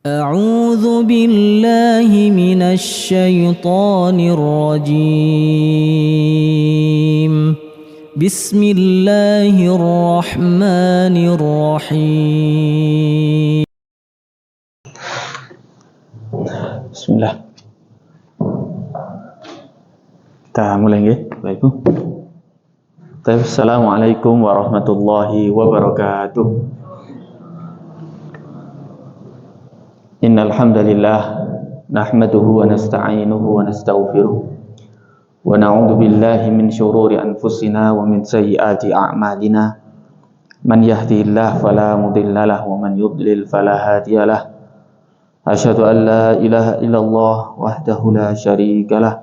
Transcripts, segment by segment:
أعوذ بالله من الشيطان الرجيم. بسم الله الرحمن الرحيم. Bismillah. Kita mulai ya, Bapak Ibu. Assalamualaikum warahmatullahi wabarakatuh. Innal hamdalillah nahmaduhu wa nasta'inuhu wa nastaghfiruh wa na'udzu billahi min shururi anfusina wa min sayyiati a'malina. Man yahdihillahu fala mudhillalah wa man yudlil fala hadiyalah. Asyhadu an la ilaha illallah wahdahu la syarikalah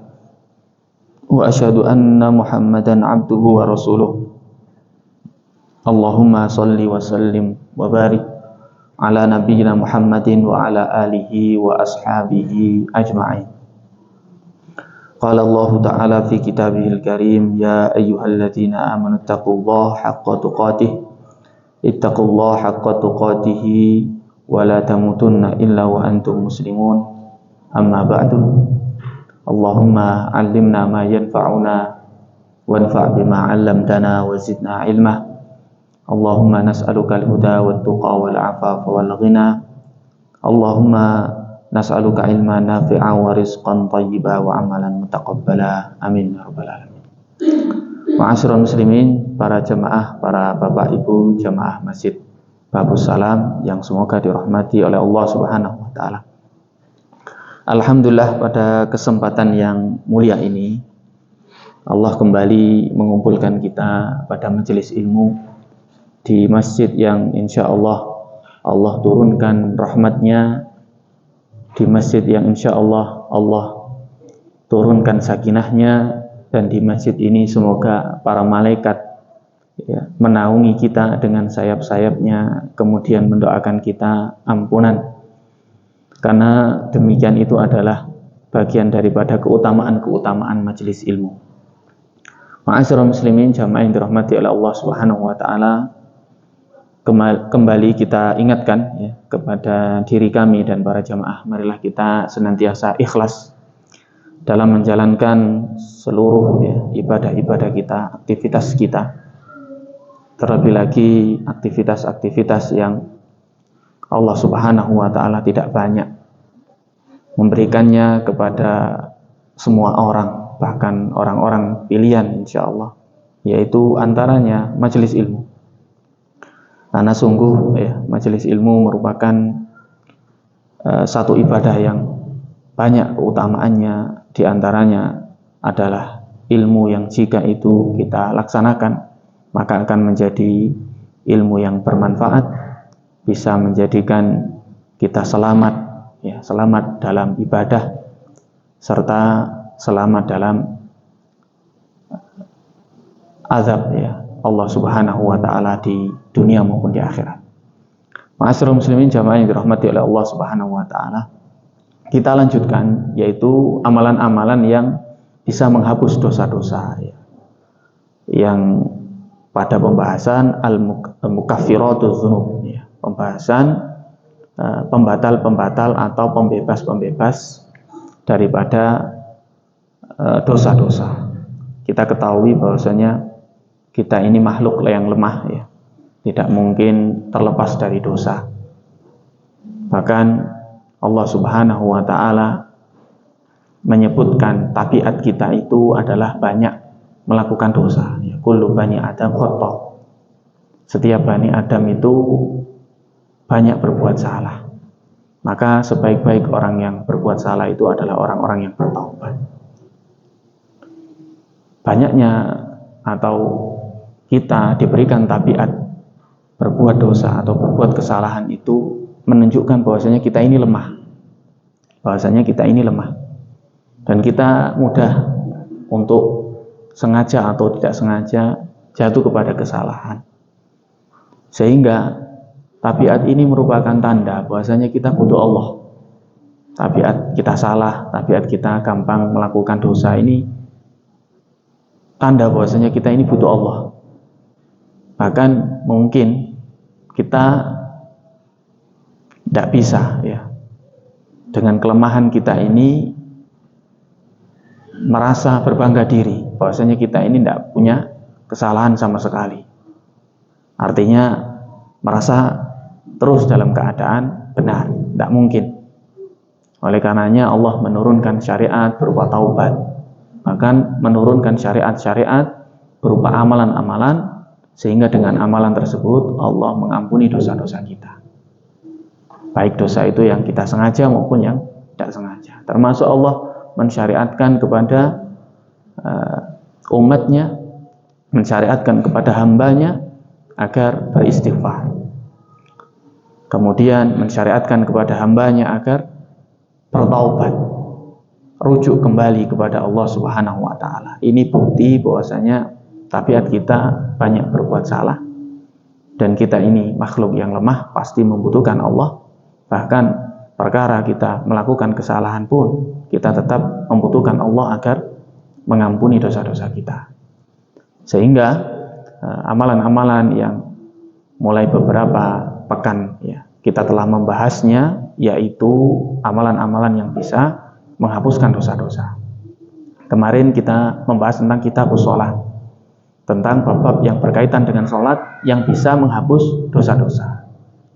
wa asyhadu anna Muhammadan abduhu wa rasuluh. Allahumma shalli wa sallim wa barik ala nabiyyina Muhammadin wa ala alihi wa ashabihi ajma'in. Qala Allah ta'ala fi kitabihil karim, ya ayyuhalladzina amanu taqullaha haqqa tuqatih ittaqullaha haqqa tuqatih wa la tamutunna illa wa antum muslimun. Amma ba'du. Allahumma 'allimna ma yanfa'una wanfa' bima 'allamtana wa zidna 'ilma. Allahumma nas'aluka al-huda wat-tuqa wal-'afafa wal-ghina. Allahumma nas'aluka ilman nafi'an wa rizqan thayyiban wa amalan mutaqabbala. Amin ya rabbal alamin. Ma'asyiral muslimin, para jemaah, para bapak ibu jemaah Masjid Babus Salam yang semoga dirahmati oleh Allah Subhanahu wa taala. Alhamdulillah, pada kesempatan yang mulia ini Allah kembali mengumpulkan kita pada majelis ilmu di masjid yang insya Allah turunkan rahmatnya, di masjid yang insya Allah turunkan sakinahnya, dan di masjid ini semoga para malaikat menaungi kita dengan sayap-sayapnya, kemudian mendoakan kita ampunan, karena demikian itu adalah bagian daripada keutamaan majelis ilmu. Ma'asyiral muslimin jamaah yang dirahmati oleh Allah Subhanahu wa taala, kembali kita ingatkan kepada diri kami dan para jamaah, marilah kita senantiasa ikhlas dalam menjalankan seluruh ibadah-ibadah kita, aktivitas kita, terlebih lagi aktivitas-aktivitas yang Allah Subhanahu wa taala tidak banyak memberikannya kepada semua orang, bahkan orang-orang pilihan insyaallah, yaitu antaranya majelis ilmu. Karena sungguh majelis ilmu merupakan satu ibadah yang banyak keutamaannya. Di antaranya adalah ilmu yang jika itu kita laksanakan maka akan menjadi ilmu yang bermanfaat, bisa menjadikan kita selamat dalam ibadah serta selamat dalam azab Allah Subhanahu wa taala di dunia maupun di akhirat. Ma'asyiral muslimin jamaah yang dirahmati oleh Allah Subhanahu wa taala, kita lanjutkan yaitu amalan-amalan yang bisa menghapus dosa-dosa yang pada pembahasan al-mukaffiratuz dzunub, pembahasan pembatal-pembatal atau pembebas-pembebas daripada dosa-dosa. Kita ketahui bahwasanya kita ini makhluk yang lemah, tidak mungkin terlepas dari dosa. Bahkan Allah Subhanahu wa taala menyebutkan tabiat kita itu adalah banyak melakukan dosa. Kullu bani Adam khata'. Setiap bani Adam itu banyak berbuat salah. Maka sebaik-baik orang yang berbuat salah itu adalah orang-orang yang bertaubat. Banyaknya atau kita diberikan tabiat berbuat dosa atau berbuat kesalahan itu menunjukkan bahwasanya kita ini lemah. Dan kita mudah untuk sengaja atau tidak sengaja jatuh kepada kesalahan. Sehingga tabiat ini merupakan tanda bahwasanya kita butuh Allah. Tabiat kita salah, tabiat kita gampang melakukan dosa ini tanda bahwasanya kita ini butuh Allah. Bahkan mungkin kita tidak bisa dengan kelemahan kita ini merasa berbangga diri bahwasanya kita ini tidak punya kesalahan sama sekali. Artinya merasa terus dalam keadaan benar, tidak mungkin. Oleh karenanya Allah menurunkan syariat berupa taubat, bahkan menurunkan syariat-syariat berupa amalan-amalan, sehingga dengan amalan tersebut Allah mengampuni dosa-dosa kita. Baik dosa itu yang kita sengaja maupun yang tidak sengaja. Termasuk Allah mensyariatkan kepada umatnya, mensyariatkan kepada hambanya agar beristighfar. Kemudian mensyariatkan kepada hambanya agar bertaubat, rujuk kembali kepada Allah Subhanahu wa taala. Ini bukti bahwasanya tabiat kita banyak berbuat salah, dan kita ini makhluk yang lemah, pasti membutuhkan Allah. Bahkan perkara kita melakukan kesalahan pun kita tetap membutuhkan Allah agar mengampuni dosa-dosa kita. Sehingga amalan-amalan yang mulai beberapa pekan ya kita telah membahasnya, yaitu amalan-amalan yang bisa menghapuskan dosa-dosa. Kemarin kita membahas tentang kitabus shalah, tentang bab-bab yang berkaitan dengan sholat yang bisa menghapus dosa-dosa.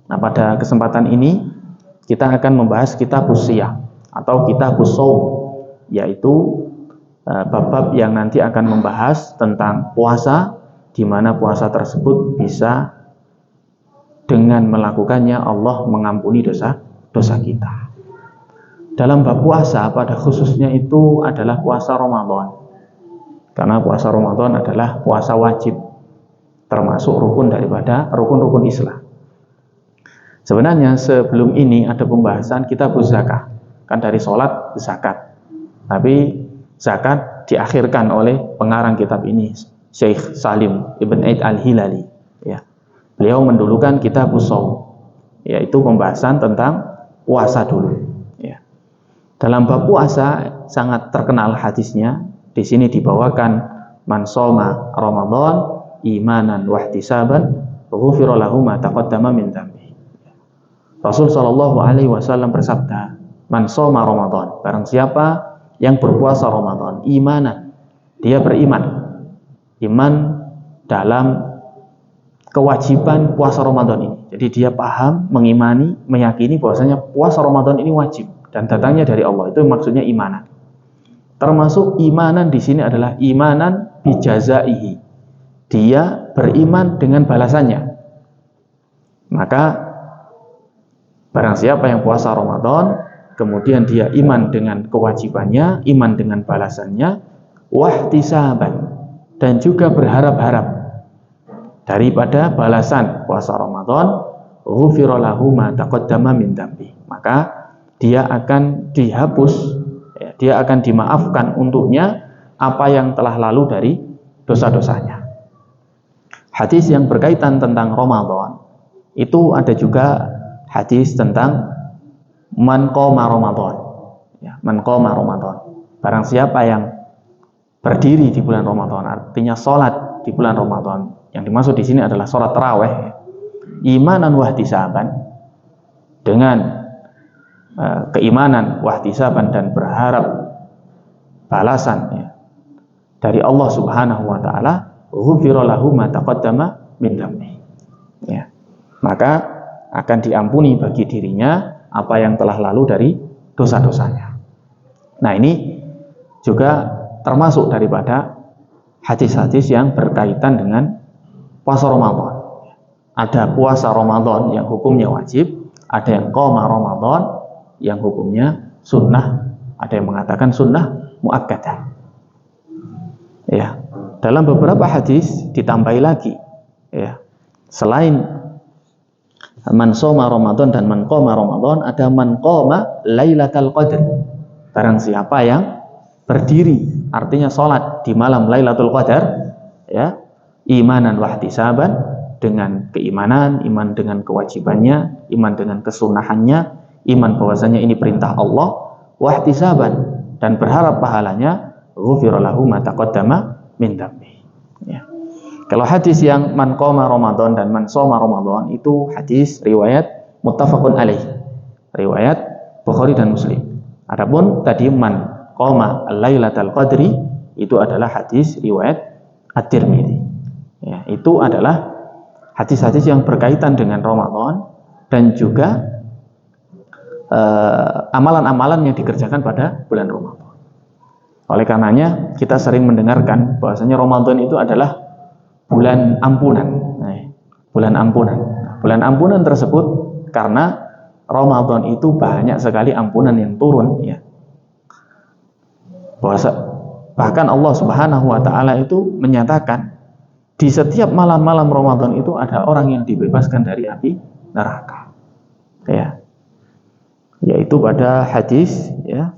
Nah, pada kesempatan ini kita akan membahas kitabus siyam atau kitabus shaum, yaitu bab-bab yang nanti akan membahas tentang puasa, di mana puasa tersebut bisa dengan melakukannya Allah mengampuni dosa-dosa kita. Dalam bab puasa pada khususnya itu adalah puasa Ramadan. Karena puasa Ramadan adalah puasa wajib, termasuk rukun daripada rukun-rukun Islam. Sebenarnya sebelum ini ada pembahasan kitabuz zakah, kan dari sholat zakat. Tapi zakat diakhirkan oleh pengarang kitab ini, Syekh Salim Ibn Aid Al-Hilali. Ya. Beliau mendulukan kitabuz shaum, yaitu pembahasan tentang puasa dulu. Ya. Dalam bab puasa sangat terkenal hadisnya. Di sini dibawakan man shoma Ramadan imanan wa ihtisaban ghufira lahu ma taqaddama min dzambi. Rasul sallallahu alaihi wasallam bersabda, man shoma Ramadan, barang siapa yang berpuasa Ramadan imanan, dia beriman, iman dalam kewajiban puasa Ramadan ini. Jadi dia paham, mengimani, meyakini bahwasanya puasa Ramadan ini wajib dan datangnya dari Allah. Itu maksudnya imanan. Termasuk imanan di sini adalah imanan bijazaihi. Dia beriman dengan balasannya. Maka barang siapa yang puasa Ramadan, kemudian dia iman dengan kewajibannya, iman dengan balasannya, wahtisaban, dan juga berharap-harap daripada balasan puasa Ramadan, ghufira lahu ma taqaddama min dzambi. Maka dia akan dihapus, ya, dia akan dimaafkan untuknya apa yang telah lalu dari dosa-dosanya. Hadis yang berkaitan tentang Ramadan itu ada juga hadis tentang man qoma Ramadan. Ya, man qoma Ramadan. Barang siapa yang berdiri di bulan Ramadan, artinya sholat di bulan Ramadan. Yang dimaksud di sini adalah sholat tarawih, imanan wahtisaban, dengan keimanan wahtisaban dan berharap balasan ya, dari Allah Subhanahu wa taala, ghufira lahu ma taqaddama min dzambi. Ya. Maka akan diampuni bagi dirinya apa yang telah lalu dari dosa-dosanya. Nah, ini juga termasuk daripada hadis-hadis yang berkaitan dengan puasa Ramadan. Ada puasa Ramadan yang hukumnya wajib, ada yang qoma Ramadan yang hukumnya sunnah, ada yang mengatakan sunnah muakkadah. Ya, dalam beberapa hadis ditambahi lagi, ya, selain man shoma Ramadan dan man qoma Ramadan, ada man qoma Lailatul Qadar. Barang siapa yang berdiri, artinya sholat di malam Lailatul Qadar, ya, imanan wahtisaban, dengan keimanan, iman dengan kewajibannya, iman dengan kesunahannya, iman bahwasanya ini perintah Allah, wahtisaban, dan berharap pahalanya, ghufira lahu ma taqaddama min dzambi. Ya. Kalau hadis yang man qoma Ramadan dan man shoma Ramadan itu hadis riwayat muttafaqun alaih, riwayat Bukhari Bukhari dan Muslim. Adapun tadi man qoma al-lailatal qadri itu adalah hadis riwayat At-Tirmidzi. Ya, itu adalah hadis-hadis yang berkaitan dengan Ramadan dan juga amalan-amalan yang dikerjakan pada bulan Ramadan. Oleh karenanya kita sering mendengarkan bahwasanya Ramadan itu adalah bulan ampunan. Bulan ampunan. Bulan ampunan tersebut karena Ramadan itu banyak sekali ampunan yang turun, ya. Bahkan Allah Subhanahu wa taala itu menyatakan di setiap malam-malam Ramadan itu ada orang yang dibebaskan dari api neraka. Ya. Yaitu pada hadis, ya,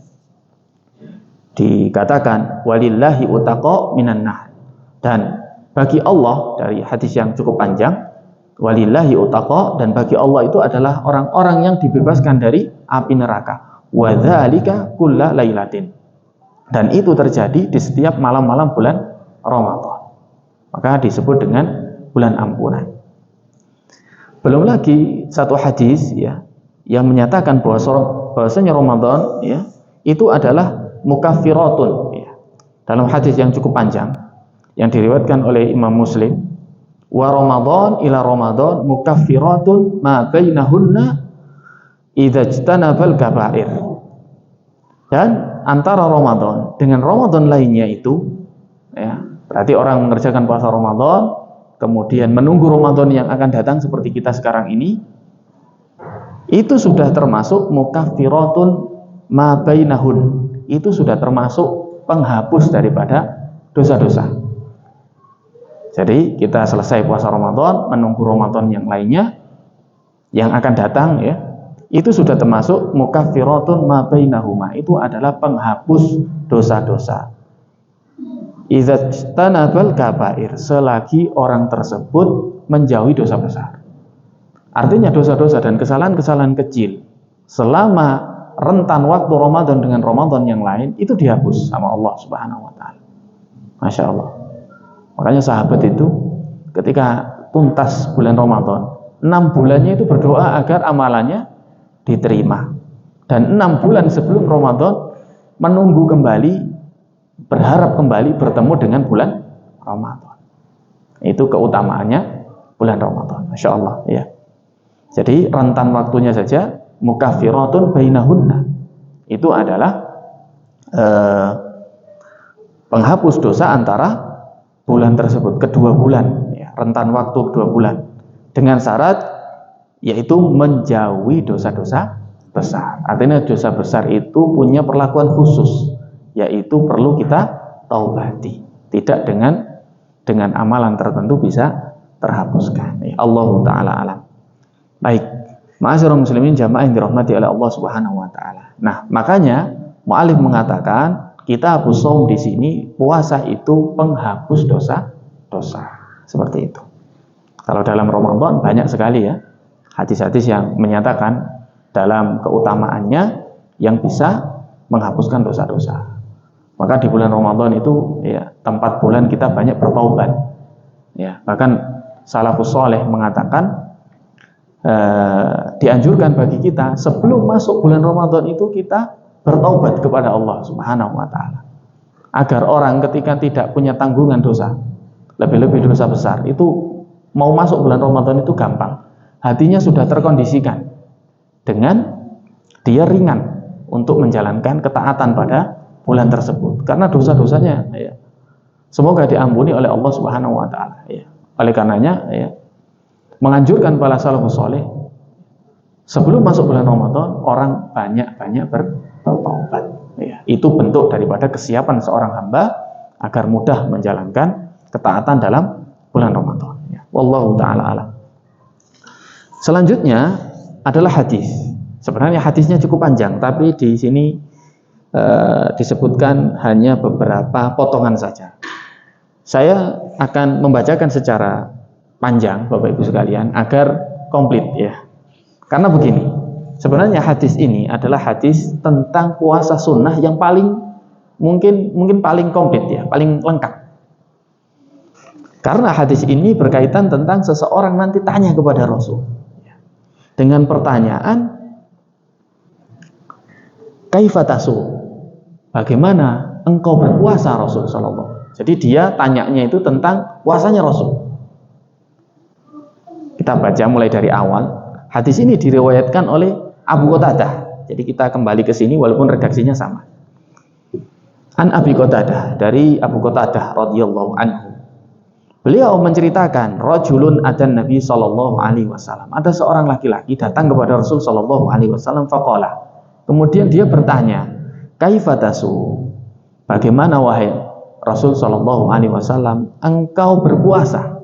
dikatakan walillahi utaqa minan nar. Dan bagi Allah, dari hadis yang cukup panjang, walillahi utaqa, dan bagi Allah itu adalah orang-orang yang dibebaskan dari api neraka. Wa dzalika kulla lailatin. Dan itu terjadi di setiap malam-malam bulan Ramadan. Maka disebut dengan bulan ampunan. Belum lagi satu hadis, ya, yang menyatakan bahwasanya Ramadan, ya, itu adalah mukaffiratun, ya. Dalam hadis yang cukup panjang yang diriwayatkan oleh Imam Muslim, wa Ramadan ila Ramadan mukaffiratun ma bainahunna idza ijtanabal kaba'ir. Dan antara Ramadan dengan Ramadan lainnya itu, ya, berarti orang mengerjakan puasa Ramadan kemudian menunggu Ramadan yang akan datang seperti kita sekarang ini, itu sudah termasuk mukaffiratun ma bainahun. Itu sudah termasuk penghapus daripada dosa-dosa. Jadi kita selesai puasa Ramadan, menunggu Ramadan yang lainnya yang akan datang, ya, itu sudah termasuk mukaffiratun ma bainahuma. Itu adalah penghapus dosa-dosa. Idza tanabal kabair, selagi orang tersebut menjauhi dosa besar. Artinya dosa-dosa dan kesalahan-kesalahan kecil selama rentan waktu Ramadan dengan Ramadan yang lain itu dihapus sama Allah Subhanahu wa taala. Masya Allah. Makanya sahabat itu ketika tuntas bulan Ramadan, 6 bulannya itu berdoa agar amalannya diterima. Dan 6 bulan sebelum Ramadan menunggu kembali, berharap kembali bertemu dengan bulan Ramadan. Itu keutamaannya bulan Ramadan. Masya Allah, ya. Jadi rentan waktunya saja mukaffiratun bainahunna. Itu adalah penghapus dosa antara bulan tersebut, kedua bulan, ya, rentan waktu 2 bulan, dengan syarat yaitu menjauhi dosa-dosa besar. Artinya dosa besar itu punya perlakuan khusus, yaitu perlu kita taubati, tidak dengan amalan tertentu bisa terhapuskan. Ya, Allah taala alam. Baik, ma'asyiral muslimin jamaah yang dirahmati oleh Allah Subhanahu wa taala. Nah, makanya mu'alif mengatakan kita hapus shaum di sini, puasa itu penghapus dosa-dosa. Seperti itu. Kalau dalam Ramadan banyak sekali, ya, hadis-hadis yang menyatakan dalam keutamaannya yang bisa menghapuskan dosa-dosa. Maka di bulan Ramadan itu, ya, tempat bulan kita banyak bertaubat. Ya, bahkan salafus saleh mengatakan dianjurkan bagi kita sebelum masuk bulan Ramadan itu kita bertaubat kepada Allah Subhanahu wa taala. Agar orang ketika tidak punya tanggungan dosa, lebih-lebih dosa besar, itu mau masuk bulan Ramadan itu gampang. Hatinya sudah terkondisikan dengan dia ringan untuk menjalankan ketaatan pada bulan tersebut. Karena dosa-dosanya, ya, semoga diampuni oleh Allah Subhanahu wa taala, ya. Oleh karenanya, ya, menganjurkan para salafus saleh sebelum masuk bulan Ramadan orang banyak-banyak bertaubat, ya. Itu bentuk daripada kesiapan seorang hamba agar mudah menjalankan ketaatan dalam bulan Ramadan, ya. Wallahu taala alam. Selanjutnya adalah hadis. Sebenarnya hadisnya cukup panjang, tapi di sini disebutkan hanya beberapa potongan saja. Saya akan membacakan secara panjang, Bapak Ibu sekalian, agar komplit, ya. Karena begini, sebenarnya hadis ini adalah hadis tentang puasa sunnah yang paling mungkin paling komplit, ya, paling lengkap. Karena hadis ini berkaitan tentang seseorang nanti tanya kepada Rasul dengan pertanyaan, kaifa tasu? Bagaimana engkau berpuasa Rasul sallallahu alaihi wasallam? Jadi dia tanyanya itu tentang puasanya Rasul. Kita baca mulai dari awal. Hadis ini diriwayatkan oleh Abu Qatadah. Jadi kita kembali ke sini walaupun redaksinya sama. An Abi Qatadah, dari Abu Qatadah radhiyallahu anhu. Beliau menceritakan, rajulun adan Nabi sallallahu alaihi wasallam. Ada seorang laki-laki datang kepada Rasul sallallahu alaihi wasallam faqala. Kemudian dia bertanya, kaifa tasu? Bagaimana wahai Rasul sallallahu alaihi wasallam engkau berpuasa?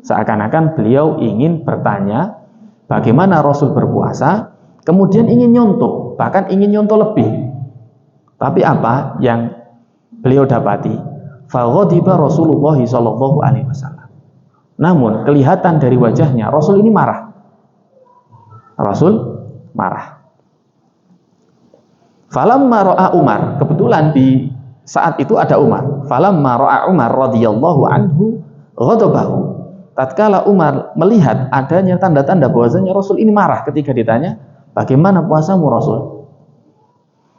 Seakan-akan beliau ingin bertanya bagaimana Rasul berpuasa, kemudian ingin nyontoh, bahkan ingin nyontoh lebih. Tapi apa yang beliau dapati? Faghadiba Rasulullah sallallahu alaihi wasallam. Namun kelihatan dari wajahnya Rasul ini marah. Rasul marah. Falamma ra'a Umar, kebetulan di saat itu ada Umar. Falamma ra'a Umar radhiyallahu anhu ghadabahu. Tatkala Umar melihat adanya tanda-tanda bahwasanya Rasul ini marah ketika ditanya, "Bagaimana puasamu, Rasul?"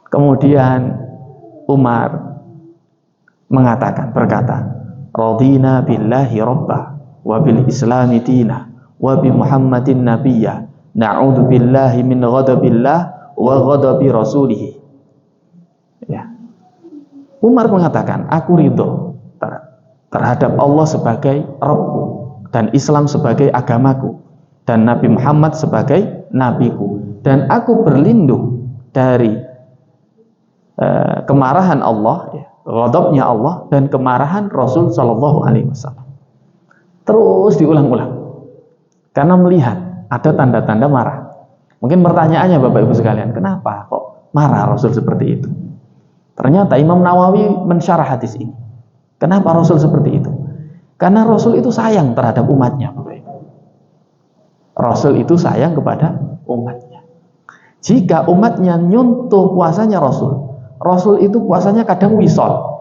Kemudian Umar berkata, "Radina billahi rabba wa bil islami dina wa bi Muhammadin nabiyya. Na'udzu billahi min ghadabillah wa ghadabi rasulih." Ya. Umar mengatakan, aku ridho terhadap Allah sebagai Rabbku dan Islam sebagai agamaku dan Nabi Muhammad sebagai nabiku, dan aku berlindung dari kemarahan Allah, ghadabnya Allah dan kemarahan Rasul sallallahu alaihi wasallam. Terus diulang-ulang karena melihat ada tanda-tanda marah. Mungkin pertanyaannya Bapak Ibu sekalian, kenapa kok marah Rasul seperti itu? Ternyata Imam Nawawi mensyarah hadis ini. Kenapa Rasul seperti itu? Karena Rasul itu sayang terhadap umatnya, Bapak Ibu. Rasul itu sayang kepada umatnya. Jika umatnya nyuntuh puasanya Rasul itu puasanya kadang wisol.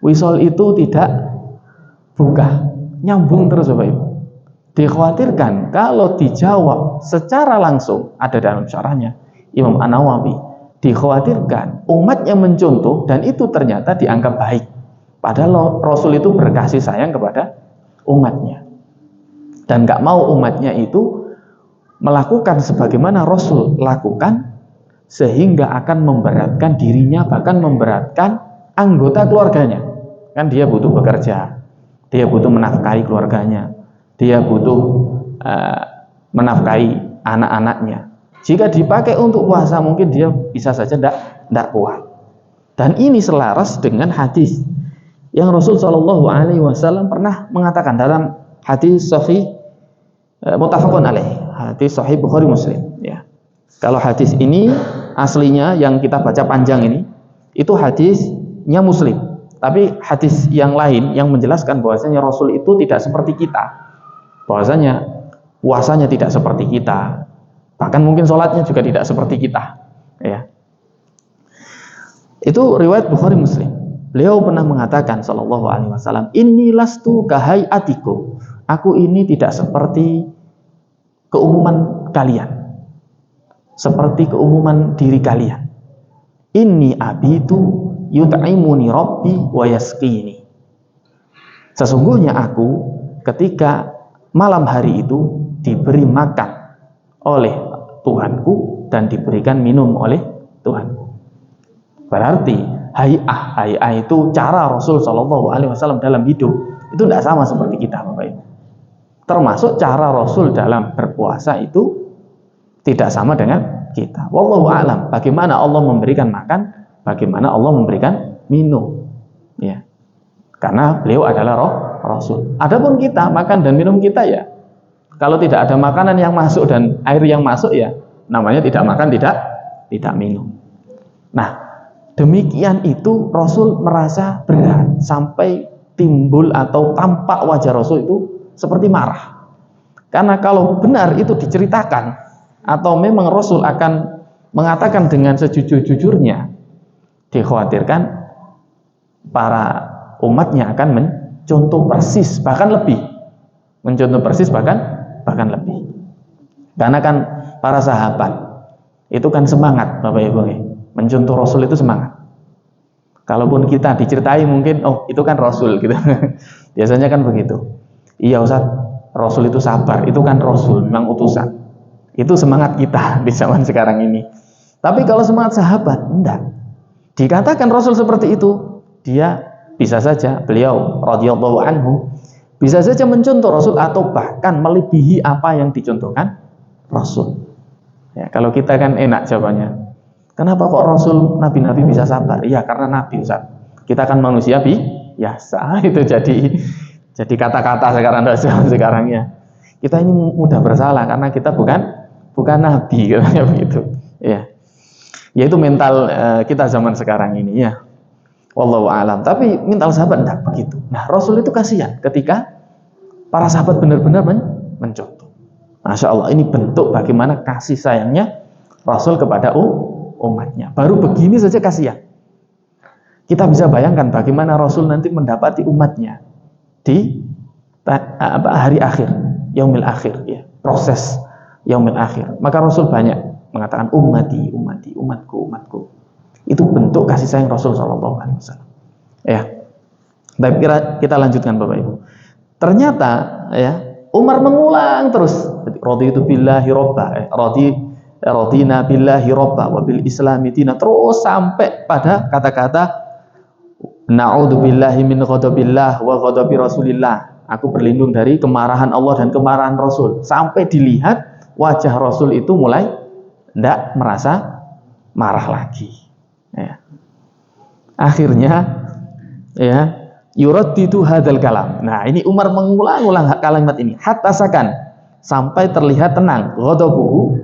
Wisol itu tidak buka, nyambung terus Bapak Ibu. Dikhawatirkan kalau dijawab secara langsung, ada dalam syarahnya Imam An-Nawawi, dikhawatirkan umat yang mencontoh dan itu ternyata dianggap baik, padahal Rasul itu berkasih sayang kepada umatnya dan gak mau umatnya itu melakukan sebagaimana Rasul lakukan, sehingga akan memberatkan dirinya, bahkan memberatkan anggota keluarganya. Kan dia butuh bekerja, dia butuh menafkahi keluarganya, dia butuh menafkahi anak-anaknya. Jika dipakai untuk puasa, mungkin dia bisa saja tidak kuat. Dan ini selaras dengan hadis yang Rasul Shallallahu Alaihi Wasallam pernah mengatakan dalam hadis Sahih muttafaqun alaih, hadis Sahih Bukhari Muslim. Ya. Kalau hadis ini aslinya yang kita baca panjang ini, itu hadisnya Muslim. Tapi hadis yang lain yang menjelaskan bahwasanya Rasul itu tidak seperti kita, bahwasanya puasanya tidak seperti kita. Bahkan mungkin sholatnya juga tidak seperti kita, ya. Itu riwayat Bukhari Muslim. Beliau pernah mengatakan sallallahu alaihi wasallam, "Inni lastu kahayatiku." Aku ini tidak seperti keumuman kalian, seperti keumuman diri kalian. Inni abitu yut'imuni rabbi wa yasqini. Sesungguhnya aku ketika malam hari itu diberi makan oleh Tuhanku dan diberikan minum oleh Tuhanku. Berarti hay'ah itu cara Rasul Shallallahu Alaihi Wasallam dalam hidup itu tidak sama seperti kita, Bapak Ibu. Termasuk cara Rasul dalam berpuasa itu tidak sama dengan kita. Wallahu a'lam. Bagaimana Allah memberikan makan, bagaimana Allah memberikan minum, ya. Karena beliau adalah Rasul. Adapun kita makan dan minum kita, ya, kalau tidak ada makanan yang masuk dan air yang masuk, ya namanya tidak makan, tidak minum. Nah, demikian itu Rasul merasa berat sampai timbul atau tampak wajah Rasul itu seperti marah. Karena kalau benar itu diceritakan atau memang Rasul akan mengatakan dengan sejujur-jujurnya, dikhawatirkan para umatnya akan mencontoh persis, bahkan lebih. Mencontoh persis bahkan lebih. Karena kan para sahabat itu kan semangat, Bapak Ibu. Mencontoh Rasul itu semangat. Kalaupun kita diceritai mungkin, oh itu kan Rasul gitu. Biasanya kan begitu. Iya Ustaz, Rasul itu sabar, itu kan Rasul, memang utusan. Itu semangat kita di zaman sekarang ini. Tapi kalau semangat sahabat, enggak. Dikatakan Rasul seperti itu, dia bisa saja, beliau radhiyallahu anhu, bisa saja mencontoh Rasul atau bahkan melebihi apa yang dicontohkan Rasul. Ya, kalau kita kan enak jawabannya. Kenapa kok Rasul nabi-nabi bisa sabar? Iya karena nabi Ustaz. Kita kan manusia biasa. Itu jadi kata-kata sekarangnya. Kita ini mudah bersalah karena kita bukan nabi katanya begitu. Ya. Yaitu mental kita zaman sekarang ini ya. Wallahu a'lam. Tapi mental sahabat enggak begitu. Nah, Rasul itu kasihan ketika para sahabat benar-benar mencontoh. Masya Allah, ini bentuk bagaimana kasih sayangnya Rasul kepada umatnya. Baru begini saja kasihan. Kita bisa bayangkan bagaimana Rasul nanti mendapati umatnya di hari akhir, yaumil akhir, ya, proses yaumil akhir. Maka Rasul banyak mengatakan ummati, umatku. Itu bentuk kasih sayang Rasul SAW. Ya, baik, kita lanjutkan Bapak Ibu. Ternyata ya Umar mengulang terus. Raditu billahi robba, radina billahi robba wa bil islami dina, terus sampai pada kata-kata na'udzu billahi min ghadabillah wa ghadabi rasulillah. Aku berlindung dari kemarahan Allah dan kemarahan Rasul. Sampai dilihat wajah Rasul itu mulai tidak merasa marah lagi. Ya. Akhirnya ya yuraddidu hadzal kalam. Nah, ini Umar mengulang-ulang kalimat ini hatta sakan, sampai terlihat tenang ghadabuhu,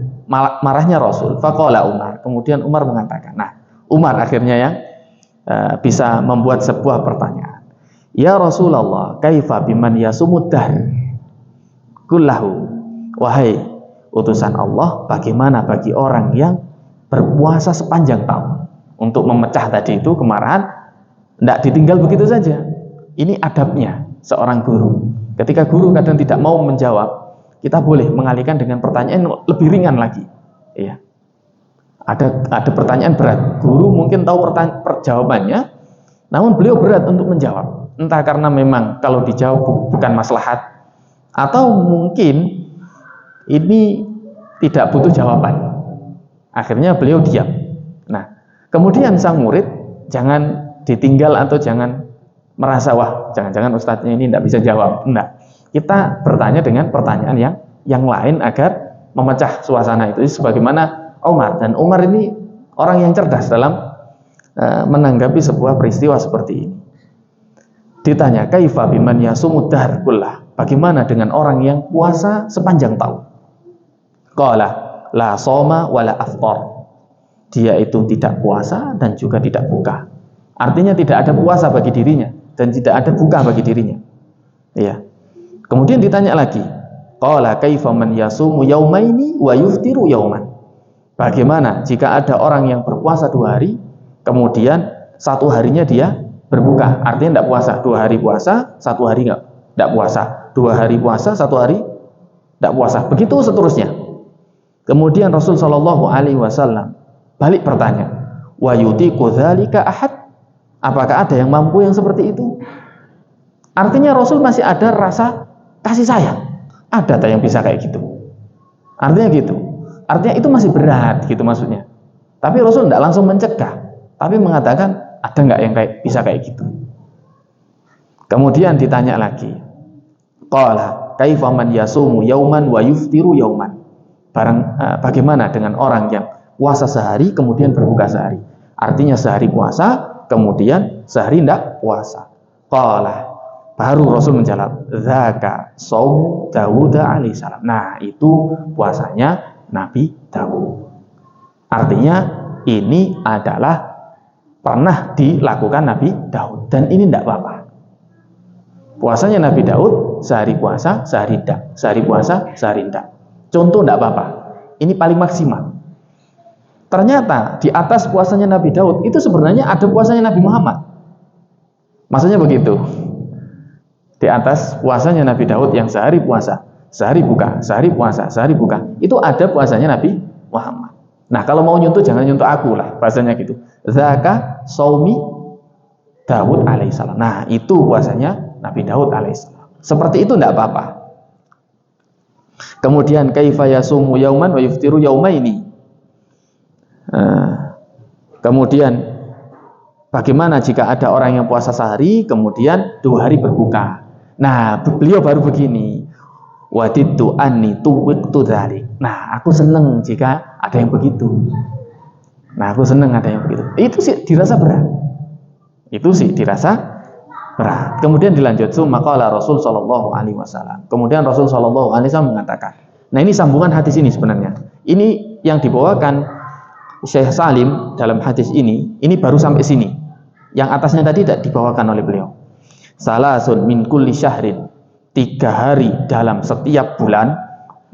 marahnya Rasul. Faqala Umar, kemudian Umar mengatakan. Nah, Umar akhirnya yang bisa membuat sebuah pertanyaan. Ya Rasulullah, kaifa biman yasumud dahr kullahu? Wahai utusan Allah, bagaimana bagi orang yang berpuasa sepanjang tahun? Untuk memecah tadi itu kemarahan, tidak ditinggal begitu saja. Ini adabnya seorang guru. Ketika guru kadang tidak mau menjawab, kita boleh mengalihkan dengan pertanyaan lebih ringan lagi. Ya. Ada pertanyaan berat. Guru mungkin tahu jawabannya, namun beliau berat untuk menjawab. Entah karena memang kalau dijawab bukan maslahat, atau mungkin ini tidak butuh jawaban. Akhirnya beliau diam. Nah, kemudian sang murid jangan ditinggal atau jangan merasa wah jangan-jangan ustadznya ini tidak bisa jawab. Enggak. Kita bertanya dengan pertanyaan yang lain agar memecah suasana itu. Sebagaimana Umar, dan Umar ini orang yang cerdas dalam menanggapi sebuah peristiwa seperti ini. Ditanya, kaifa biman yasumud dahr kullah? Bagaimana dengan orang yang puasa sepanjang tahun? Qala la soma wala aftar. Dia itu tidak puasa dan juga tidak buka. Artinya tidak ada puasa bagi dirinya dan tidak ada buka bagi dirinya. Ya. Kemudian ditanya lagi, qala kaifa man yasumu yaumaini wa yuftiru yauman? Bagaimana jika ada orang yang berpuasa 2 hari, kemudian 1 harinya dia berbuka, artinya tidak puasa. 2 hari puasa, 1 hari tidak puasa. 2 hari puasa, 1 hari tidak puasa. Begitu seterusnya. Kemudian Rasul Shallallahu Alaihi Wasallam balik bertanya, wa yutiqu dzalika ahad? Apakah ada yang mampu yang seperti itu? Artinya Rasul masih ada rasa kasih sayang. Ada tak yang bisa kayak gitu? Artinya gitu. Artinya itu masih berat gitu maksudnya. Tapi Rasul tidak langsung mencegah, tapi mengatakan ada nggak yang bisa kayak gitu. Kemudian ditanya lagi, qala kaifa man yasumu yauman wa yuftiru yauman? Bagaimana dengan orang yang puasa sehari kemudian berbuka sehari? Artinya sehari puasa kemudian sehari tidak puasa. Qala, baru Rasul menjawab, dzaka shaum Daud alaihissalam. Nah, itu puasanya Nabi Daud. Artinya ini adalah pernah dilakukan Nabi Daud dan ini tidak apa-apa. Puasanya Nabi Daud sehari puasa, sehari tidak. Sehari puasa, sehari tidak. Contoh tidak apa-apa. Ini paling maksimal. Ternyata di atas puasanya Nabi Daud itu sebenarnya ada puasanya Nabi Muhammad. Maksudnya begitu. Di atas puasanya Nabi Daud yang sehari puasa, sehari buka, sehari puasa, sehari buka, itu ada puasanya Nabi Muhammad. Nah, kalau mau nyuntuh jangan nyuntuh aku lah, bahasanya gitu. Zaka saumi Daud alaihissalam. Nah, itu puasanya Nabi Daud alaihissalam. Seperti itu tidak apa-apa. Kemudian kaifa yasumu yauman wa yuftiru yaumaini. Kemudian bagaimana jika ada orang yang puasa sehari kemudian 2 hari berbuka. Nah, beliau baru begini. Waditu anni tuwiqtu dzalik. Nah, aku senang jika ada yang begitu. Nah, aku senang ada yang begitu. Itu sih dirasa berat. Itu sih dirasa berat. Kemudian dilanjut maqala Rasul sallallahu alaihi wasallam. Kemudian Rasul sallallahu alaihi wasallam mengatakan. Nah, ini sambungan hadis ini sebenarnya. Ini yang dibawakan Syekh Salim dalam hadis ini baru sampai sini. Yang atasnya tadi tidak dibawakan oleh beliau. Salasun min kulli syahrin. 3 hari dalam setiap bulan,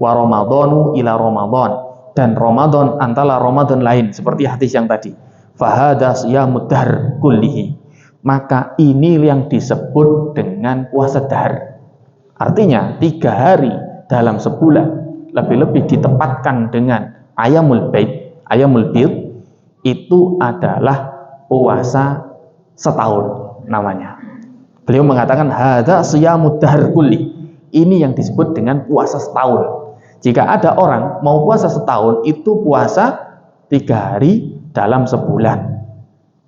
wa ramadhanu ila ramadhan, dan Ramadan antara Ramadan lain, seperti hadis yang tadi. Fahada siyamud dahr kullihi. Maka ini yang disebut dengan puasa dahr. Artinya 3 hari dalam sebulan, lebih-lebih ditempatkan dengan ayamul bid, itu adalah puasa setahun namanya. Beliau mengatakan hadza siyamud dahr kulli. Ini yang disebut dengan puasa setahun. Jika ada orang mau puasa setahun, itu puasa 3 hari dalam sebulan.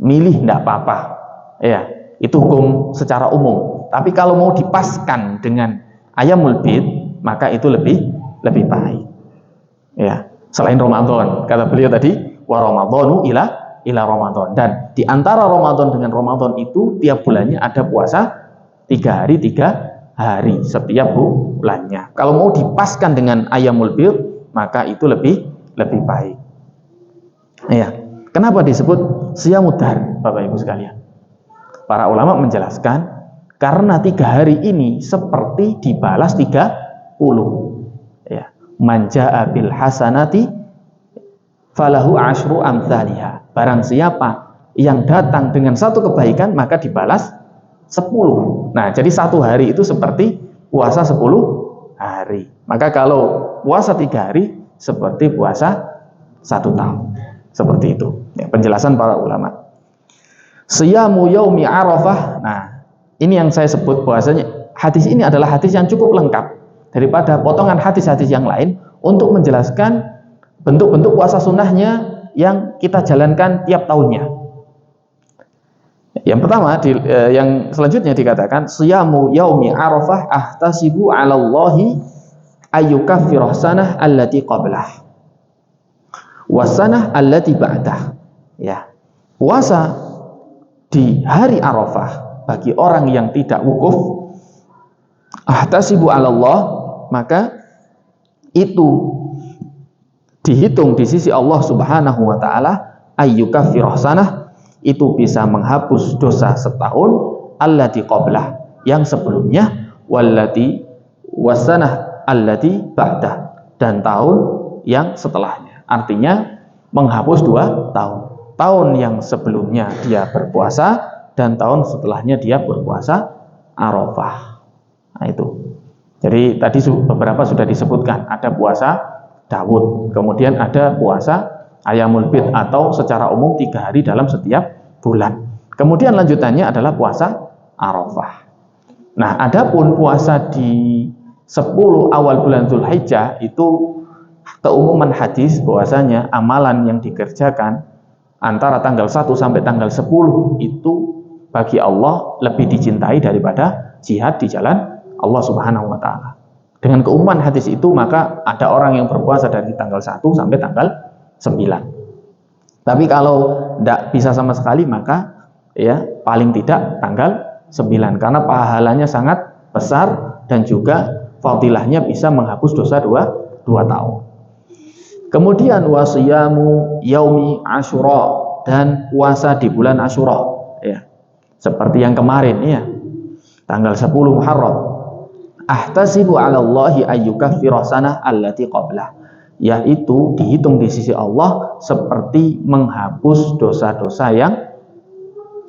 Milih tidak apa-apa. Ya, itu hukum secara umum. Tapi kalau mau dipaskan dengan ayamul bid, maka itu lebih baik. Ya, selain Ramadan, kata beliau tadi, wa ramadhanu ila Ramadan. Dan di antara Ramadan dengan Ramadan itu tiap bulannya ada puasa 3 hari 3 hari setiap bulannya. Kalau mau dipaskan dengan ayamul bid, maka itu lebih baik. Ya. Kenapa disebut siyamud dahr, Bapak Ibu sekalian? Para ulama menjelaskan karena 3 hari ini seperti dibalas 30. Ya. Man jaa bil hasanati falahu asyru amthaliha. Barang siapa yang datang dengan satu kebaikan maka dibalas 10. Nah, jadi 1 hari itu seperti puasa 10 hari. Maka kalau puasa 3 hari seperti puasa 1 tahun. Seperti itu. Ya, penjelasan para ulama. Siyamu yaumi Arafah. Nah, ini yang saya sebut bahwasanya hadis ini adalah hadis yang cukup lengkap daripada potongan hadis-hadis yang lain untuk menjelaskan bentuk-bentuk puasa sunnahnya yang kita jalankan tiap tahunnya. Yang pertama, yang selanjutnya dikatakan siyamu yaumi Arafah ahtasibu 'ala Allahi ayyukaffirah sanah allati qablah wa sanah allati ba'dah. Ya. Puasa di hari Arafah bagi orang yang tidak wukuf ahtasibu 'ala Allah, maka itu dihitung di sisi Allah Subhanahu wa taala ayyukaffirah sanah, itu bisa menghapus dosa setahun allati qablah, yang sebelumnya, wallati wasanah allati ba'dah, dan tahun yang setelahnya. Artinya menghapus 2 tahun. Tahun yang sebelumnya dia berpuasa dan tahun setelahnya dia berpuasa Arafah. Nah, itu. Jadi tadi beberapa sudah disebutkan, ada puasa Daud, kemudian ada puasa ayamul bid atau secara umum 3 hari dalam setiap bulan. Kemudian lanjutannya adalah puasa Arafah. Nah, adapun puasa di 10 awal bulan Dzulhijjah itu keumuman hadis bahwasanya amalan yang dikerjakan antara tanggal 1 sampai tanggal 10 itu bagi Allah lebih dicintai daripada jihad di jalan Allah Subhanahu wa taala. Dengan keumuman hadis itu, maka ada orang yang berpuasa dari tanggal 1 sampai tanggal 9. Tapi kalau tidak bisa sama sekali, maka ya paling tidak tanggal 9, karena pahalanya sangat besar dan juga fadilahnya bisa menghapus dosa 2 tahun. Kemudian wasiyamu yaumi Asyura, dan puasa di bulan Asyura, ya. Seperti yang kemarin, ya. Tanggal 10 Muharram. Ahtasibu 'ala Allahi ayyukaffira sanah allati qablah, yaitu dihitung di sisi Allah seperti menghapus dosa-dosa yang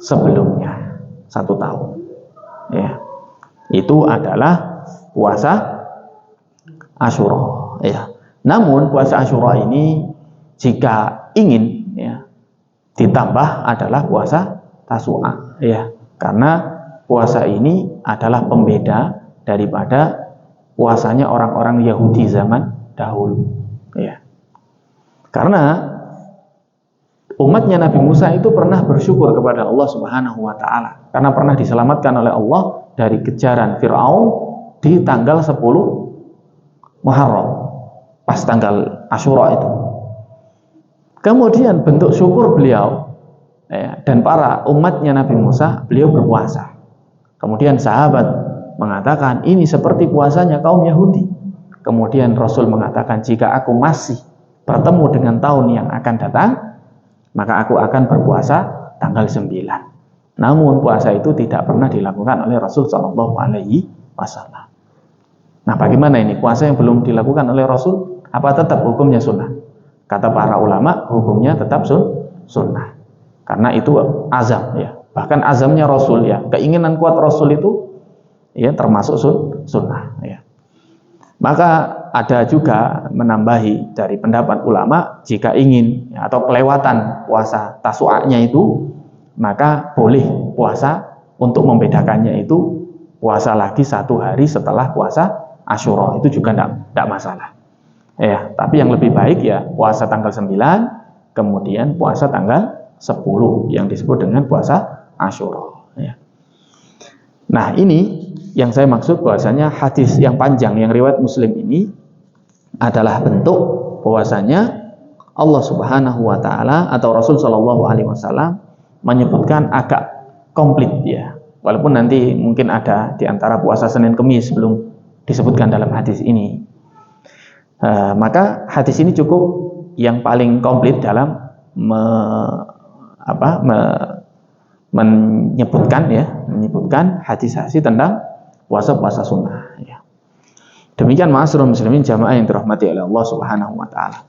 sebelumnya 1 tahun. Ya. Itu adalah puasa Asyura, ya. Namun puasa Asyura ini jika ingin ya ditambah adalah puasa Tasu'a ya, karena puasa ini adalah pembeda daripada puasanya orang-orang Yahudi zaman dahulu ya. Karena umatnya Nabi Musa itu pernah bersyukur kepada Allah Subhanahu wa taala karena pernah diselamatkan oleh Allah dari kejaran Firaun di tanggal 10 Muharram, pas tanggal Asyura itu. Kemudian bentuk syukur beliau ya, dan para umatnya Nabi Musa, beliau berpuasa. Kemudian sahabat mengatakan ini seperti puasanya kaum Yahudi. Kemudian Rasul mengatakan, jika aku masih bertemu dengan tahun yang akan datang, maka aku akan berpuasa tanggal 9. Namun puasa itu tidak pernah dilakukan oleh Rasul Shallallahu Alaihi Wasallam. Nah, bagaimana ini puasa yang belum dilakukan oleh Rasul? Apa tetap hukumnya sunnah? Kata para ulama, hukumnya tetap sunnah. Karena itu azam ya. Bahkan azamnya Rasul ya, keinginan kuat Rasul itu ya termasuk sunnah ya. Maka ada juga menambahi dari pendapat ulama, jika ingin ya, atau kelewatan puasa Tasu'anya itu, maka boleh puasa untuk membedakannya itu puasa lagi 1 hari setelah puasa Asyura, itu juga tidak masalah. Ya, tapi yang lebih baik ya puasa tanggal 9, kemudian puasa tanggal 10 yang disebut dengan puasa Asyura ya. Nah, ini yang saya maksud bahwasanya hadis yang panjang yang riwayat Muslim ini adalah bentuk bahwasanya Allah Subhanahu wa taala atau Rasul Shallallahu alaihi wasallam menyebutkan agak komplit ya. Walaupun nanti mungkin ada di antara puasa Senin Kemis belum disebutkan dalam hadis ini. Maka hadis ini cukup yang paling komplit dalam menyebutkan hadis-hadis tentang puasa-puasa sunnah ya. Demikian ma'asyiral muslimin jamaah yang dirahmati oleh Allah Subhanahu wa taala.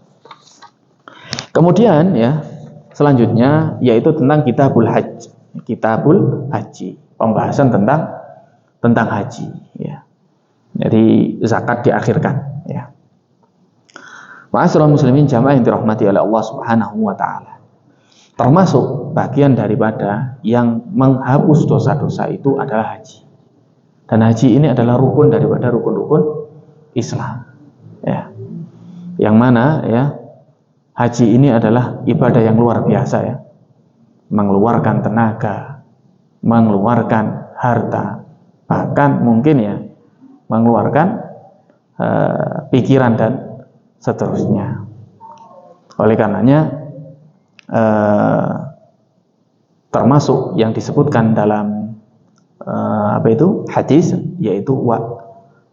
Kemudian ya, selanjutnya yaitu tentang kitabul haji, pembahasan tentang haji ya. Jadi zakat diakhirkan ya. Ma'asyiral muslimin jamaah yang dirahmati oleh Allah Subhanahu wa taala. Termasuk bagian daripada yang menghapus dosa-dosa itu adalah haji. Dan haji ini adalah rukun daripada rukun-rukun Islam. Ya. Yang mana ya, haji ini adalah ibadah yang luar biasa ya. Mengeluarkan tenaga, mengeluarkan harta, bahkan mungkin ya mengeluarkan pikiran dan seterusnya. Oleh karenanya termasuk yang disebutkan dalam hadis, yaitu wa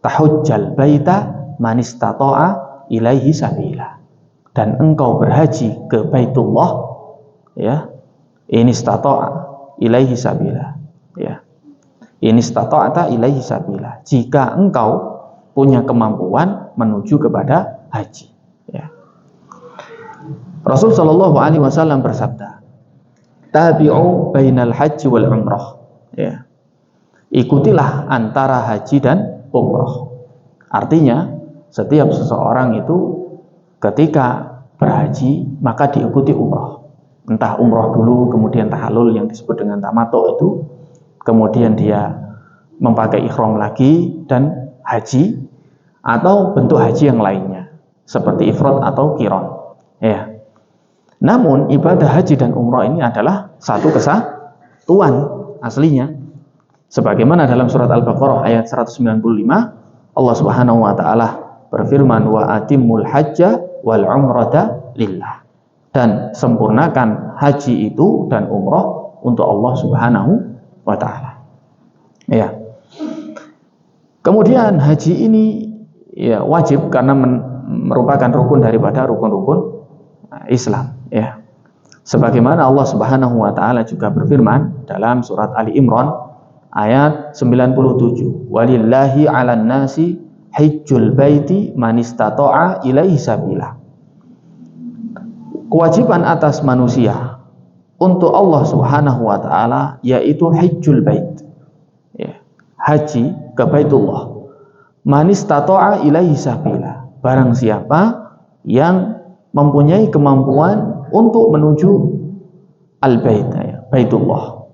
tahujjal baita man istata'a ilaihi sabila, dan engkau berhaji ke Baitullah ya, in istata'a ilaihi sabila ya, in istata'ata ilaihi sabila, jika engkau punya kemampuan menuju kepada haji ya. Rasul Shallallahu alaihi wasallam bersabda, tabi'u bainal haji wal umrah ya. Ikutilah antara haji dan umrah. Artinya setiap seseorang itu ketika berhaji maka diikuti umrah. Entah umrah dulu kemudian tahallul yang disebut dengan tamattu itu, kemudian dia memakai ihram lagi dan haji, atau bentuk haji yang lainnya seperti ifrad atau qiran ya. Namun ibadah haji dan umrah ini adalah satu kesatuan aslinya. Sebagaimana dalam surat Al-Baqarah ayat 195, Allah Subhanahu wa taala berfirman, wa atimul hajja wal umrata lillah. Dan sempurnakan haji itu dan umrah untuk Allah Subhanahu wa taala. Ya. Kemudian haji ini ya wajib karena merupakan rukun daripada rukun-rukun Islam ya. Sebagaimana Allah Subhanahu wa taala juga berfirman dalam surat Ali Imran ayat 97, walillahi 'alan nasi hajjul baiti man istata'a ilaihi sabila. Kewajiban atas manusia untuk Allah Subhanahu wa taala yaitu hajjul bait ya, haji ke Baitullah, man istata'a ilaihi sabila, barang siapa yang mempunyai kemampuan untuk menuju al-bait, ya, Baitullah.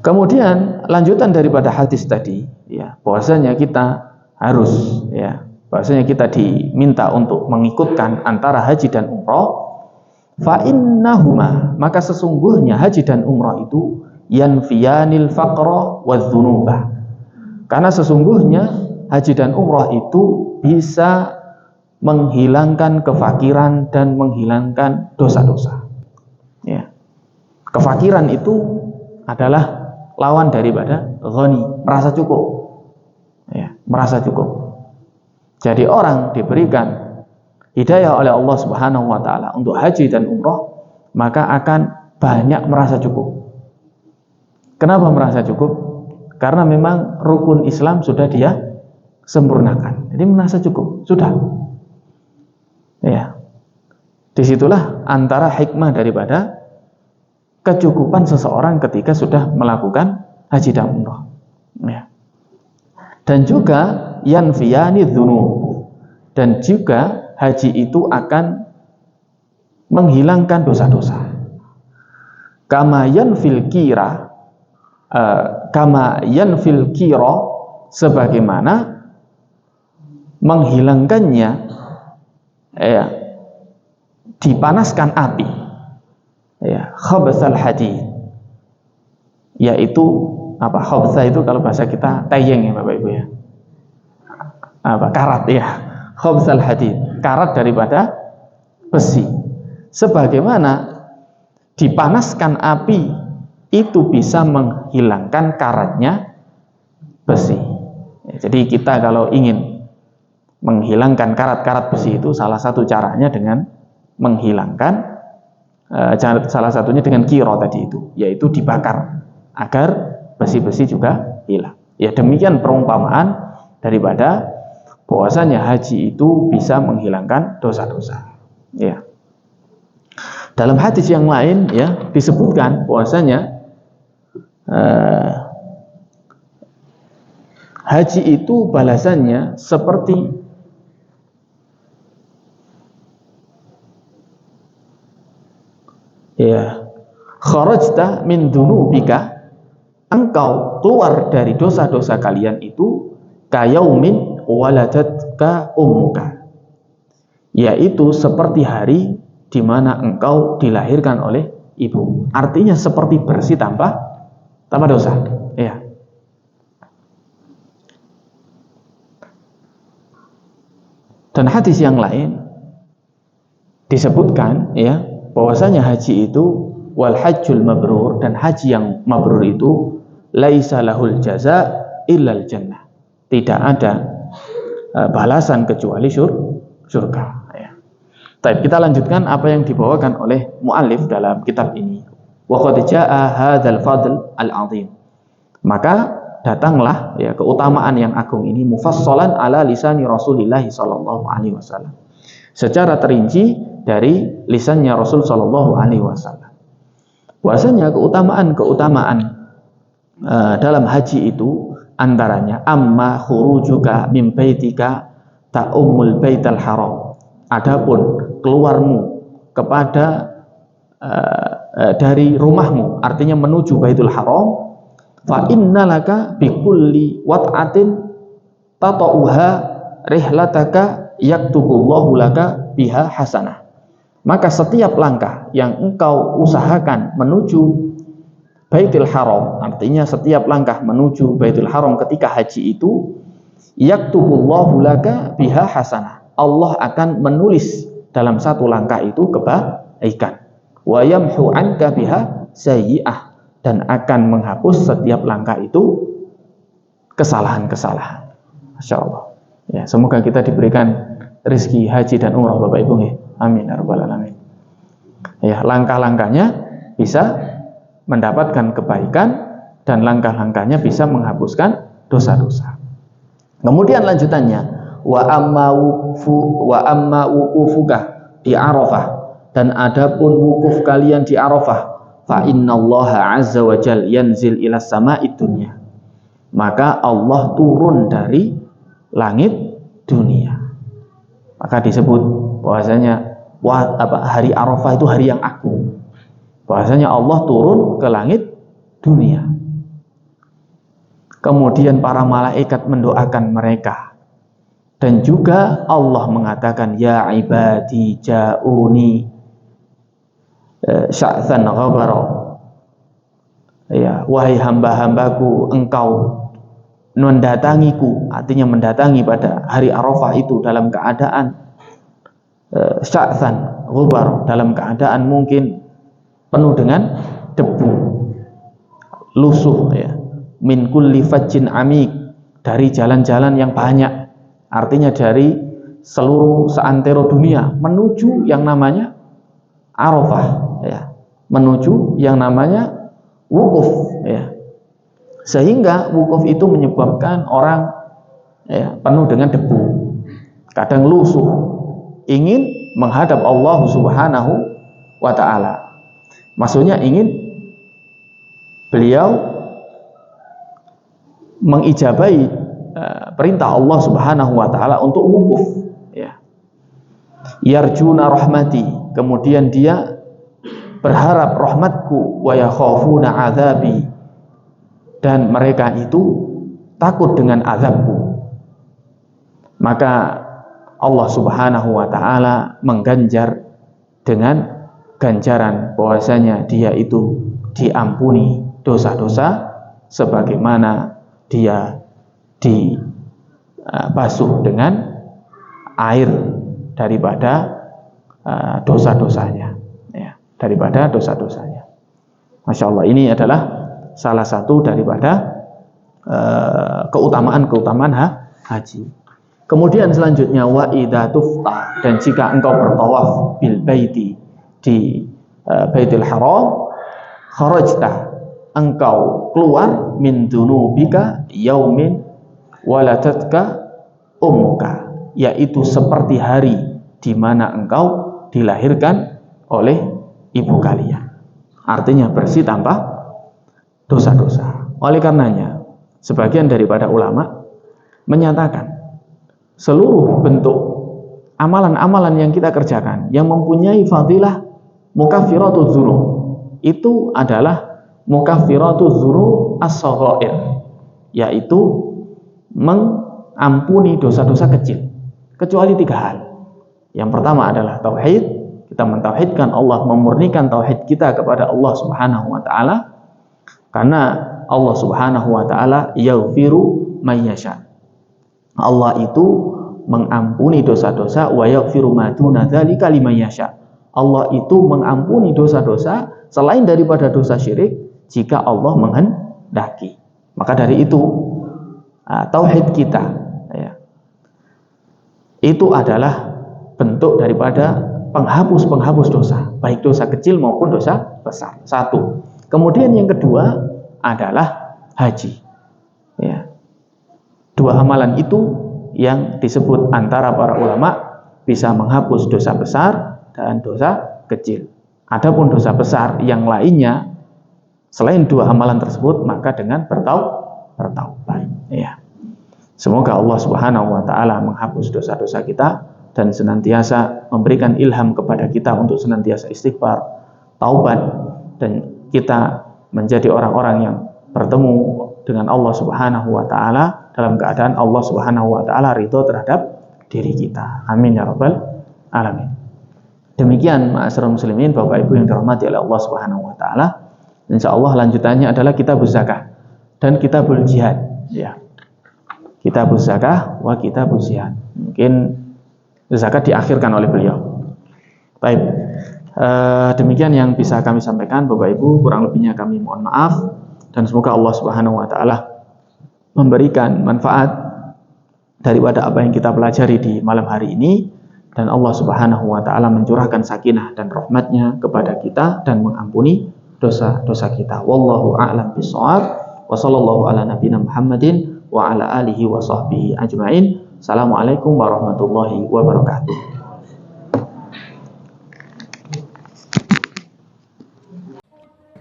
Kemudian lanjutan daripada hadis tadi, ya, bahwasanya kita harus, ya, bahwasanya kita diminta untuk mengikutkan antara haji dan umrah. Fa innahuma, maka sesungguhnya haji dan umrah itu yanfiyanil faqra wadz-dzunubah. Karena sesungguhnya haji dan umrah itu bisa menghilangkan kefakiran dan menghilangkan dosa-dosa. Ya. Kefakiran itu adalah lawan daripada ghani, merasa cukup. Ya, merasa cukup. Jadi orang diberikan hidayah oleh Allah Subhanahu wa taala untuk haji dan umrah, maka akan banyak merasa cukup. Kenapa merasa cukup? Karena memang rukun Islam sudah dia sempurnakan. Jadi merasa cukup, sudah. Ya. Disitulah antara hikmah daripada kecukupan seseorang ketika sudah melakukan haji dan umrah. Ya. Dan juga yanfiyani dzunub. Dan juga haji itu akan menghilangkan dosa-dosa. Kama yanfil kira, sebagaimana menghilangkannya, ya, dipanaskan api, ya, khabsal hadid, yaitu apa? Khabsa itu kalau bahasa kita tayeng, ya Bapak Ibu, ya, apa, karat, ya, khabsal hadid, karat daripada besi. Sebagaimana dipanaskan api itu bisa menghilangkan karatnya besi. Ya, jadi kita kalau ingin menghilangkan karat-karat besi itu salah satu caranya dengan menghilangkan, salah satunya dengan kiro tadi itu, yaitu dibakar agar besi-besi juga hilang. Ya, demikian perumpamaan daripada bahwasanya haji itu bisa menghilangkan dosa-dosa. Ya. Dalam hadis yang lain, ya, disebutkan bahwasanya haji itu balasannya seperti ya, kharajta min dzunubika, engkau keluar dari dosa-dosa kalian itu kayaumin waladatka ummuka, yaitu seperti hari di mana engkau dilahirkan oleh ibu. Artinya seperti bersih tanpa dosa. Ya. Dan hadis yang lain disebutkan, ya, bahwasanya haji itu wal hajjul mabrur, dan haji yang mabrur itu laisa lahul jaza illal jannah. Tidak ada balasan kecuali surga. Ya. Baik, kita lanjutkan apa yang dibawakan oleh muallif dalam kitab ini. Wa qad jaa hadzal fadl al-'azim. Maka datanglah, ya, keutamaan yang agung ini mufassalan ala lisani Rasulillah sallallahu alaihi wasallam. Secara terinci dari lisannya Rasul sallallahu alaihi wasallam. Bahwasanya keutamaan dalam haji itu antaranya amma khurujuka min baitika ta'ummul baital haram. Adapun keluarmu kepada dari rumahmu, artinya menuju Baitul Haram, fa innalaka bikulli wat'atin tata'uha rihlataka yaktubullahu laka biha hasanah. Maka setiap langkah yang engkau usahakan menuju Baitul Haram, artinya setiap langkah menuju Baitul Haram ketika haji itu, yaktubullahu laka biha hasanah. Allah akan menulis dalam satu langkah itu kebaikan. Wa yamhu anka biha sayyi'ah, dan akan menghapus setiap langkah itu kesalahan-kesalahan. Masya Allah. Ya, semoga kita diberikan rezeki haji dan umrah Bapak Ibu. Amin ya rabbal alamin. Ya, langkah-langkahnya bisa mendapatkan kebaikan dan langkah-langkahnya bisa menghapuskan dosa-dosa. Kemudian lanjutannya, wa amma wuqufuka di Arafah, dan adapun wukuf kalian di Arafah, fa innallaha azza wa jal yanzil ila sama'id dunya, maka Allah turun dari langit dunia. Maka disebut bahwasanya hari Arafah itu hari yang agung. Bahwasanya Allah turun ke langit dunia. Kemudian para malaikat mendoakan mereka. Dan juga Allah mengatakan, ya ibadi ja'uni sya'than ghabara. Ya, wahai hamba-hambaku, engkau mendatangiku, artinya mendatangi pada hari Arafah itu dalam keadaan sya'than ghabar, dalam keadaan mungkin penuh dengan debu, lusuh, ya, min kulli fajjin amik, dari jalan-jalan yang banyak, artinya dari seluruh seantero dunia menuju yang namanya Arafah, ya, menuju yang namanya wukuf, ya. Sehingga wukuf itu menyebabkan orang, ya, penuh dengan debu, kadang lusuh, ingin menghadap Allah Subhanahu wa ta'ala. Maksudnya ingin beliau mengijabahi perintah Allah Subhanahu wa ta'ala untuk wukuf, ya. Yarjuna rahmati, kemudian dia berharap rahmatku, wa yakhafuna azabi, dan mereka itu takut dengan azabku. Maka Allah Subhanahu wa ta'ala mengganjar dengan ganjaran bahwasanya dia itu diampuni dosa-dosa sebagaimana dia dibasuh dengan air daripada dosa-dosanya, ya, daripada dosa-dosanya. Masya Allah, ini adalah salah satu daripada keutamaan-keutamaan haji. Kemudian selanjutnya, wa idza tuftah, dan jika engkau bertawaf bil baiti, di Baitul Haram, kharajta, engkau keluar min dzunubika yaumin waladatka ummuka, yaitu seperti hari di mana engkau dilahirkan oleh ibu kalian. Artinya bersih tanpa dosa-dosa. Oleh karenanya, sebagian daripada ulama menyatakan seluruh bentuk amalan-amalan yang kita kerjakan yang mempunyai fadilah mukaffiratuz dzunub itu adalah mukaffiratuz dzunub as-shaghair, yaitu mengampuni dosa-dosa kecil, kecuali 3 hal. Yang pertama adalah tauhid, kita mentauhidkan Allah, memurnikan tauhid kita kepada Allah Subhanahu wa ta'ala. Karena Allah Subhanahu wa ta'ala yaghfiru may yasha, Allah itu mengampuni dosa-dosa, wa yaghfiru ma duna dzalika liman yasha, Allah itu mengampuni dosa-dosa selain daripada dosa syirik jika Allah menghendaki. Maka dari itu tauhid kita, ya, itu adalah bentuk daripada penghapus dosa, baik dosa kecil maupun dosa besar. Satu. Kemudian yang kedua adalah haji, ya. 2 amalan itu yang disebut antara para ulama bisa menghapus dosa besar dan dosa kecil. Adapun dosa besar yang lainnya selain 2 amalan tersebut, maka dengan bertaubat, ya. Semoga Allah Subhanahu wa ta'ala menghapus dosa-dosa kita dan senantiasa memberikan ilham kepada kita untuk senantiasa istighfar, taubat, dan kita menjadi orang-orang yang bertemu dengan Allah Subhanahu wa ta'ala dalam keadaan Allah Subhanahu wa ta'ala ridho terhadap diri kita. Amin ya rabbal alamin. Demikian ma'asyiral muslimin, Bapak Ibu yang dirahmati oleh Allah Subhanahu wa ta'ala. Insyaallah lanjutannya adalah kitabuz zakah dan kitabul jihad, ya. Kitabuz zakah wa kitabuz jihad. Mungkin zakat diakhirkan oleh beliau. Baik. Demikian yang bisa kami sampaikan, Bapak Ibu, kurang lebihnya kami mohon maaf, dan semoga Allah Subhanahu wa ta'ala memberikan manfaat daripada apa yang kita pelajari di malam hari ini, dan Allah Subhanahu wa ta'ala mencurahkan sakinah dan rahmatnya kepada kita dan mengampuni dosa-dosa kita. Wallahu a'lam bishawab. Wa sallallahu ala nabiyina Muhammadin wa ala alihi wa sahbihi ajmain. Assalamualaikum warahmatullahi wabarakatuh.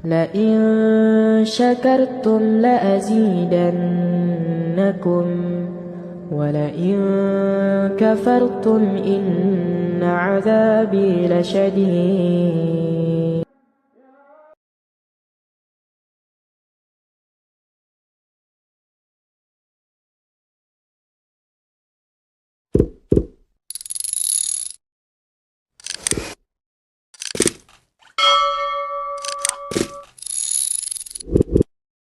لئن شكرتم لأزيدنكم ولئن كفرتم إن عذابي لشديد